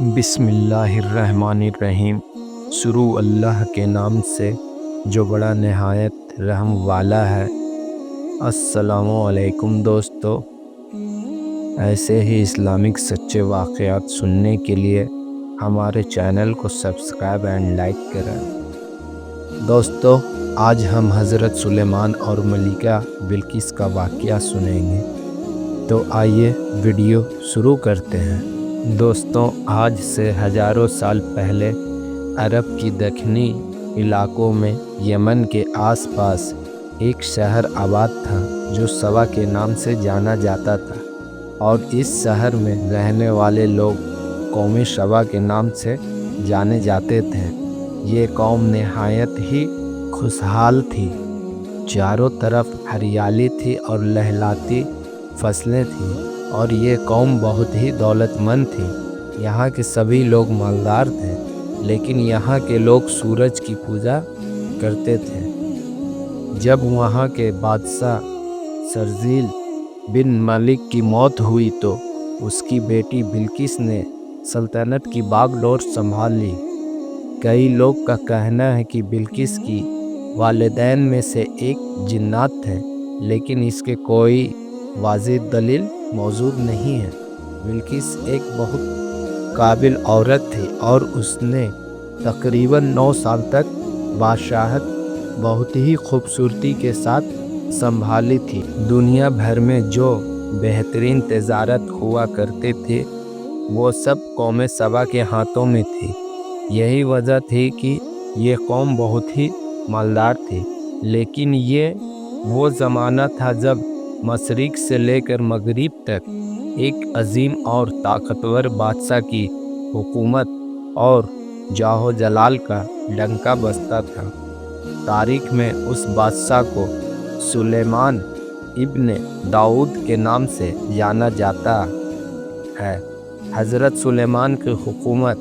بسم اللہ الرحمن الرحیم۔ شروع اللہ کے نام سے جو بڑا نہایت رحم والا ہے۔ السلام علیکم دوستو، ایسے ہی اسلامک سچے واقعات سننے کے لیے ہمارے چینل کو سبسکرائب اینڈ لائک کریں۔ دوستو، آج ہم حضرت سلیمان اور ملکہ بلقیس کا واقعہ سنیں گے، تو آئیے ویڈیو شروع کرتے ہیں۔ دوستوں، آج سے ہزاروں سال پہلے عرب کی دکنی علاقوں میں یمن کے آس پاس ایک شہر آباد تھا جو سبا کے نام سے جانا جاتا تھا، اور اس شہر میں رہنے والے لوگ قوم سبا کے نام سے جانے جاتے تھے۔ یہ قوم نہایت ہی خوشحال تھی، چاروں طرف ہریالی تھی اور لہلاتی فصلیں تھیں، اور یہ قوم بہت ہی دولت مند تھی۔ یہاں کے سبھی لوگ مالدار تھے، لیکن یہاں کے لوگ سورج کی پوجا کرتے تھے۔ جب وہاں کے بادشاہ شرزیل بن ملک کی موت ہوئی تو اس کی بیٹی بلقیس نے سلطنت کی باغ ڈور سنبھال لی۔ کئی لوگ کا کہنا ہے کہ بلقیس کی والدین میں سے ایک جنات تھے، لیکن اس کے کوئی واضح دلیل موجود نہیں ہے۔ بلقیس ایک بہت قابل عورت تھی، اور اس نے تقریباً 9 سال تک بادشاہت بہت ہی خوبصورتی کے ساتھ سنبھالی تھی۔ دنیا بھر میں جو بہترین تجارت ہوا کرتے تھے وہ سب قوم سبا کے ہاتھوں میں تھی۔ یہی وجہ تھی کہ یہ قوم بہت ہی مالدار تھی، لیکن یہ وہ زمانہ تھا جب مشرق سے لے کر مغرب تک ایک عظیم اور طاقتور بادشاہ کی حکومت اور جاہ و جلال کا ڈنکا بجتا تھا۔ تاریخ میں اس بادشاہ کو سلیمان ابن داؤد کے نام سے جانا جاتا ہے۔ حضرت سلیمان کی حکومت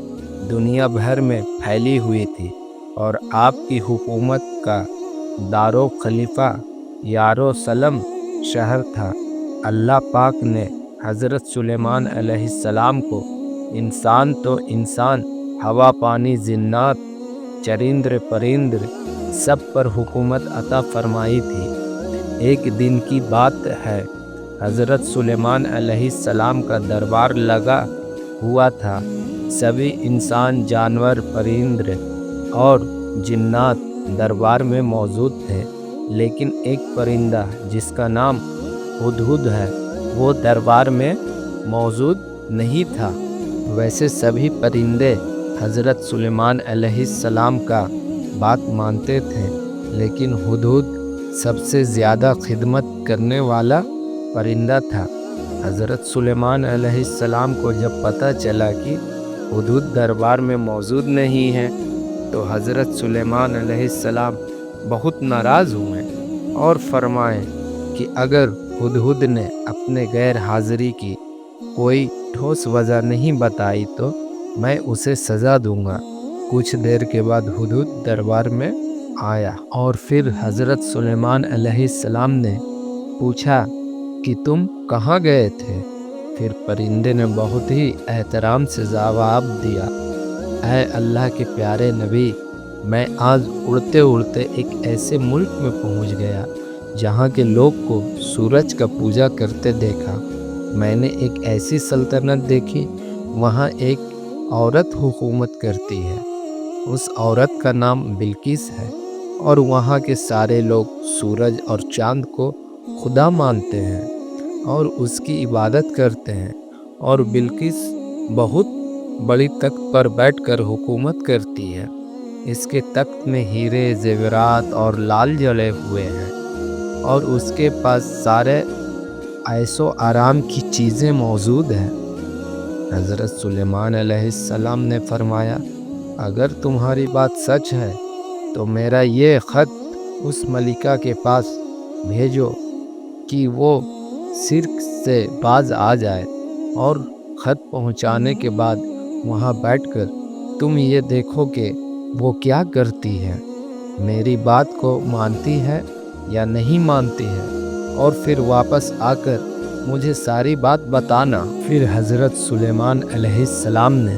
دنیا بھر میں پھیلی ہوئی تھی، اور آپ کی حکومت کا دار و خلیفہ یروشلم شہر تھا۔ اللہ پاک نے حضرت سلیمان علیہ السلام کو انسان تو انسان، ہوا پانی جنات چرندر پرندر سب پر حکومت عطا فرمائی تھی۔ ایک دن کی بات ہے، حضرت سلیمان علیہ السلام کا دربار لگا ہوا تھا۔ سبھی انسان، جانور، پرندر اور جنات دربار میں موجود تھے، لیکن ایک پرندہ جس کا نام ہدہد ہے وہ دربار میں موجود نہیں تھا۔ ویسے سبھی پرندے حضرت سلیمان علیہ السلام کا بات مانتے تھے، لیکن ہدہد سب سے زیادہ خدمت کرنے والا پرندہ تھا۔ حضرت سلیمان علیہ السلام کو جب پتہ چلا کہ ہدہد دربار میں موجود نہیں ہے تو حضرت سلیمان علیہ السلام بہت ناراض ہوئے اور فرمائے کہ اگر ہدہد نے اپنے غیر حاضری کی کوئی ٹھوس وجہ نہیں بتائی تو میں اسے سزا دوں گا۔ کچھ دیر کے بعد ہدہد دربار میں آیا، اور پھر حضرت سلیمان علیہ السلام نے پوچھا کہ تم کہاں گئے تھے؟ پھر پرندے نے بہت ہی احترام سے جواب دیا، اے اللہ کے پیارے نبی، میں آج اڑتے اڑتے ایک ایسے ملک میں پہنچ گیا جہاں کے لوگ کو سورج کا پوجا کرتے دیکھا۔ میں نے ایک ایسی سلطنت دیکھی، وہاں ایک عورت حکومت کرتی ہے۔ اس عورت کا نام بلقیس ہے، اور وہاں کے سارے لوگ سورج اور چاند کو خدا مانتے ہیں اور اس کی عبادت کرتے ہیں، اور بلقیس بہت بڑی تخت پر بیٹھ کر حکومت کرتی ہے۔ اس کے تخت میں ہیرے زیورات اور لال جڑے ہوئے ہیں، اور اس کے پاس سارے عیش و آرام کی چیزیں موجود ہیں۔ حضرت سلیمان علیہ السلام نے فرمایا، اگر تمہاری بات سچ ہے تو میرا یہ خط اس ملکہ کے پاس بھیجو کہ وہ شرک سے باز آ جائے، اور خط پہنچانے کے بعد وہاں بیٹھ کر تم یہ دیکھو کہ وہ کیا کرتی ہے، میری بات کو مانتی ہے یا نہیں مانتی ہے، اور پھر واپس آ کر مجھے ساری بات بتانا۔ پھر حضرت سلیمان علیہ السلام نے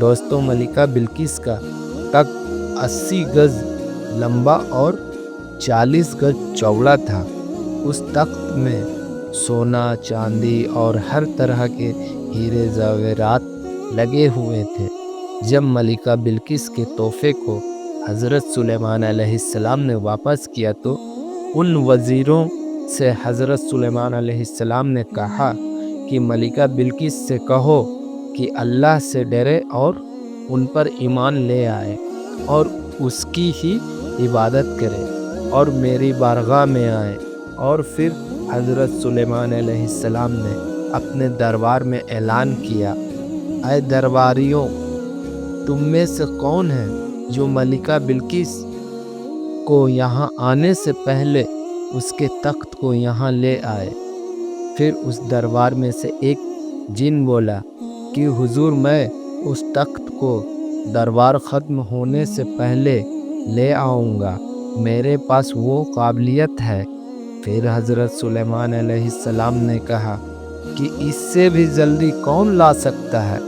دوستوں ملکہ بلقیس کا تخت 80 گز لمبا اور 40 گز چوڑا تھا۔ اس تخت میں سونا، چاندی اور ہر طرح کے ہیرے زیورات لگے ہوئے تھے۔ جب ملکہ بلقیس کے تحفے کو حضرت سلیمان علیہ السلام نے واپس کیا تو ان وزیروں سے حضرت سلیمان علیہ السلام نے کہا کہ ملکہ بلقیس سے کہو کہ اللہ سے ڈرے اور ان پر ایمان لے آئے اور اس کی ہی عبادت کرے اور میری بارگاہ میں آئے۔ اور پھر حضرت سلیمان علیہ السلام نے اپنے دربار میں اعلان کیا، اے درباریوں، تم میں سے کون ہے جو ملکہ بلقیس کو یہاں آنے سے پہلے اس کے تخت کو یہاں لے آئے؟ پھر اس دربار میں سے ایک جن بولا کہ حضور، میں اس تخت کو دربار ختم ہونے سے پہلے لے آؤں گا، میرے پاس وہ قابلیت ہے۔ پھر حضرت سلیمان علیہ السلام نے کہا کہ اس سے بھی جلدی کون لا سکتا ہے؟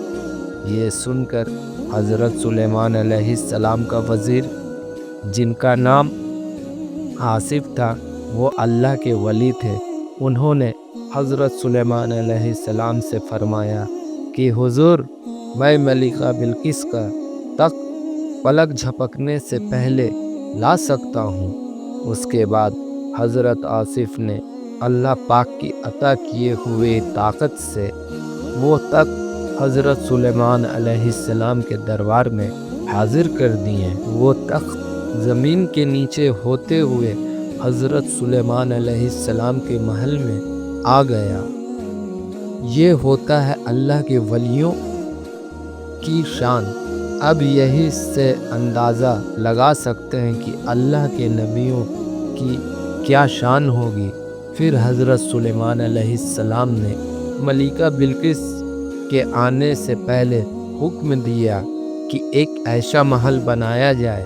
یہ سن کر حضرت سلیمان علیہ السلام کا وزیر، جن کا نام آصف تھا، وہ اللہ کے ولی تھے، انہوں نے حضرت سلیمان علیہ السلام سے فرمایا کہ حضور، میں ملکہ بلقیس کا تخت پلک جھپکنے سے پہلے لا سکتا ہوں۔ اس کے بعد حضرت آصف نے اللہ پاک کی عطا کیے ہوئے طاقت سے وہ تخت حضرت سلیمان علیہ السلام کے دربار میں حاضر کر دیے۔ وہ تخت زمین کے نیچے ہوتے ہوئے حضرت سلیمان علیہ السلام کے محل میں آ گیا۔ یہ ہوتا ہے اللہ کے ولیوں کی شان۔ اب یہی سے اندازہ لگا سکتے ہیں کہ اللہ کے نبیوں کی کیا شان ہوگی۔ پھر حضرت سلیمان علیہ السلام نے ملکہ بلقیس کے آنے سے پہلے حکم دیا کہ ایک ایسا محل بنایا جائے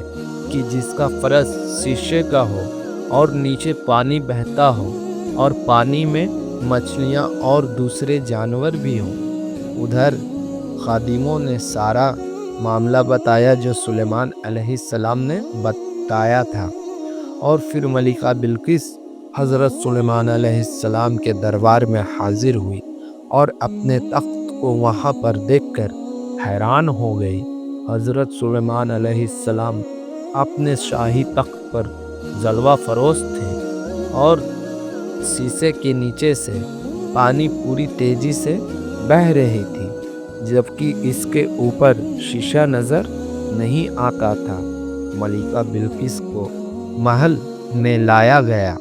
کہ جس کا فرش شیشے کا ہو اور نیچے پانی بہتا ہو اور پانی میں مچھلیاں اور دوسرے جانور بھی ہوں۔ ادھر خادموں نے سارا معاملہ بتایا جو سلیمان علیہ السلام نے بتایا تھا، اور پھر ملکہ بلقیس حضرت سلیمان علیہ السلام کے دربار میں حاضر ہوئی اور اپنے تخت کو وہاں پر دیکھ کر حیران ہو گئی۔ حضرت سلیمان علیہ السلام اپنے شاہی تخت پر جلوہ فروز تھے اور شیشے کے نیچے سے پانی پوری تیزی سے بہہ رہی تھی، جبکہ اس کے اوپر شیشہ نظر نہیں آتا تھا۔ ملکہ بلقیس کو محل میں لایا گیا۔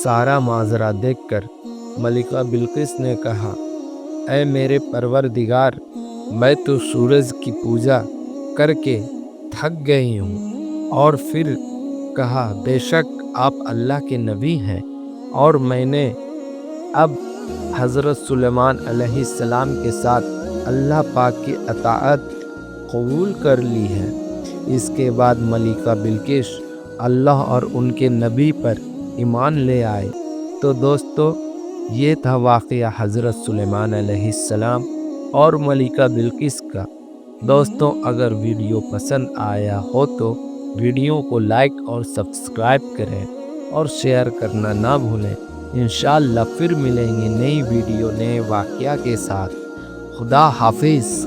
سارا ماجرا دیکھ کر ملکہ بلقیس نے کہا، اے میرے پروردگار، میں تو سورج کی پوجا کر کے تھک گئی ہوں۔ اور پھر کہا، بے شک آپ اللہ کے نبی ہیں، اور میں نے اب حضرت سلیمان علیہ السلام کے ساتھ اللہ پاک کی اطاعت قبول کر لی ہے۔ اس کے بعد ملکہ بلقیس اللہ اور ان کے نبی پر ایمان لے آئے۔ تو دوستو، یہ تھا واقعہ حضرت سلیمان علیہ السلام اور ملکہ بلقیس کا۔ دوستو، اگر ویڈیو پسند آیا ہو تو ویڈیو کو لائک اور سبسکرائب کریں اور شیئر کرنا نہ بھولیں۔ انشاءاللہ پھر ملیں گے نئی ویڈیو، نئے واقعہ کے ساتھ۔ خدا حافظ۔